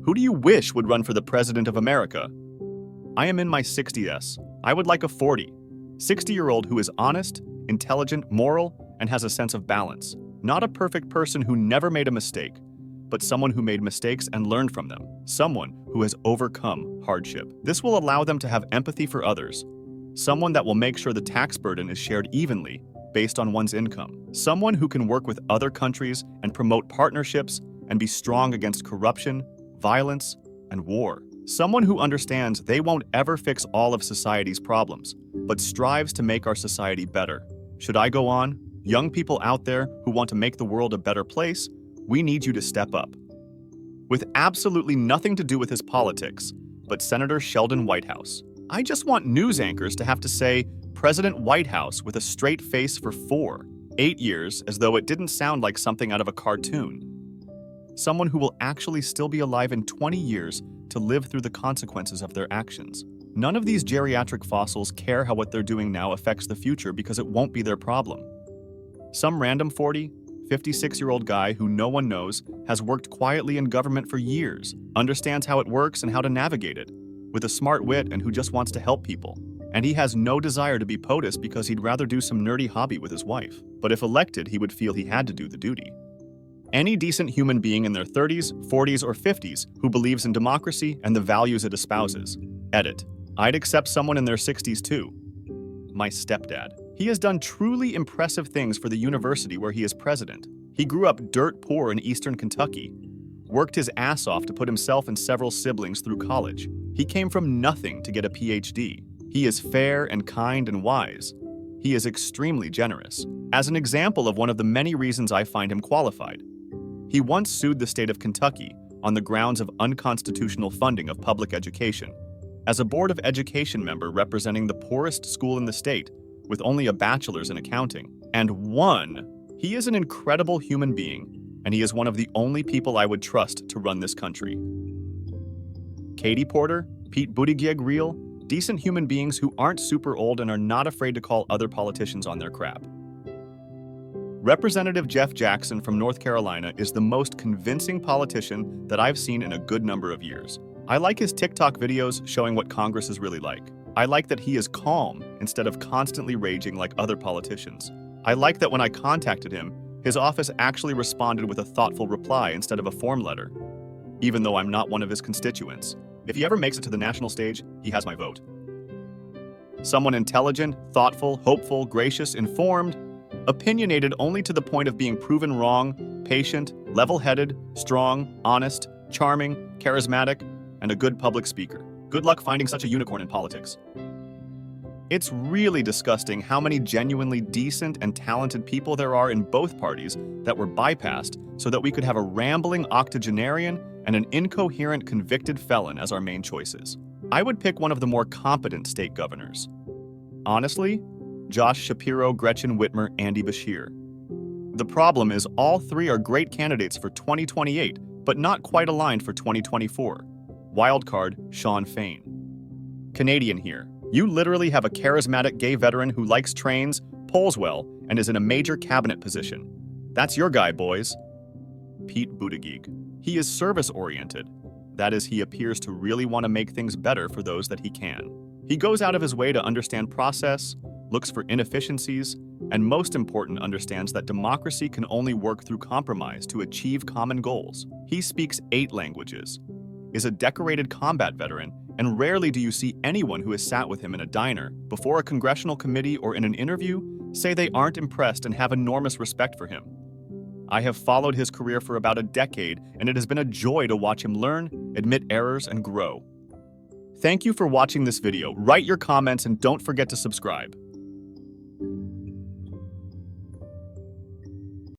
Who do you wish would run for the President of America? I am in my 60s. I would like a 60-year-old who is honest, intelligent, moral, and has a sense of balance. Not a perfect person who never made a mistake, but someone who made mistakes and learned from them. Someone who has overcome hardship. This will allow them to have empathy for others. Someone that will make sure the tax burden is shared evenly based on one's income. Someone who can work with other countries and promote partnerships and be strong against corruption, violence, and war. Someone who understands they won't ever fix all of society's problems, but strives to make our society better. Should I go on? Young people out there who want to make the world a better place, we need you to step up. With absolutely nothing to do with his politics, but Senator Sheldon Whitehouse. I just want news anchors to have to say President Whitehouse with a straight face for 8 years, as though it didn't sound like something out of a cartoon. Someone who will actually still be alive in 20 years to live through the consequences of their actions. None of these geriatric fossils care how what they're doing now affects the future because it won't be their problem. Some random 56-year-old guy who no one knows has worked quietly in government for years, understands how it works and how to navigate it, with a smart wit and who just wants to help people. And he has no desire to be POTUS because he'd rather do some nerdy hobby with his wife. But if elected, he would feel he had to do the duty. Any decent human being in their 30s, 40s, or 50s who believes in democracy and the values it espouses. Edit. I'd accept someone in their 60s too. My stepdad. He has done truly impressive things for the university where he is president. He grew up dirt poor in eastern Kentucky, worked his ass off to put himself and several siblings through college. He came from nothing to get a PhD. He is fair and kind and wise. He is extremely generous. As an example of one of the many reasons I find him qualified, he once sued the state of Kentucky on the grounds of unconstitutional funding of public education. As a Board of Education member representing the poorest school in the state, with only a bachelor's in accounting, and won, he is an incredible human being, and he is one of the only people I would trust to run this country. Katie Porter, Pete Buttigieg real, decent human beings who aren't super old and are not afraid to call other politicians on their crap. Representative Jeff Jackson from North Carolina is the most convincing politician that I've seen in a good number of years. I like his TikTok videos showing what Congress is really like. I like that he is calm instead of constantly raging like other politicians. I like that when I contacted him, his office actually responded with a thoughtful reply instead of a form letter, even though I'm not one of his constituents. If he ever makes it to the national stage, he has my vote. Someone intelligent, thoughtful, hopeful, gracious, informed, opinionated only to the point of being proven wrong, patient, level-headed, strong, honest, charming, charismatic, and a good public speaker. Good luck finding such a unicorn in politics. It's really disgusting how many genuinely decent and talented people there are in both parties that were bypassed so that we could have a rambling octogenarian and an incoherent convicted felon as our main choices. I would pick one of the more competent state governors. Honestly, Josh Shapiro, Gretchen Whitmer, Andy Beshear. The problem is all three are great candidates for 2028, but not quite aligned for 2024. Wildcard, Sean Fain. Canadian here. You literally have a charismatic gay veteran who likes trains, polls well, and is in a major cabinet position. That's your guy, boys. Pete Buttigieg. He is service-oriented. That is, he appears to really want to make things better for those that he can. He goes out of his way to understand process, looks for inefficiencies, and most important, understands that democracy can only work through compromise to achieve common goals. He speaks 8 languages, is a decorated combat veteran, and rarely do you see anyone who has sat with him in a diner, before a congressional committee or in an interview, say they aren't impressed and have enormous respect for him. I have followed his career for about a decade, and it has been a joy to watch him learn, admit errors, and grow. Thank you for watching this video. Write your comments and don't forget to subscribe.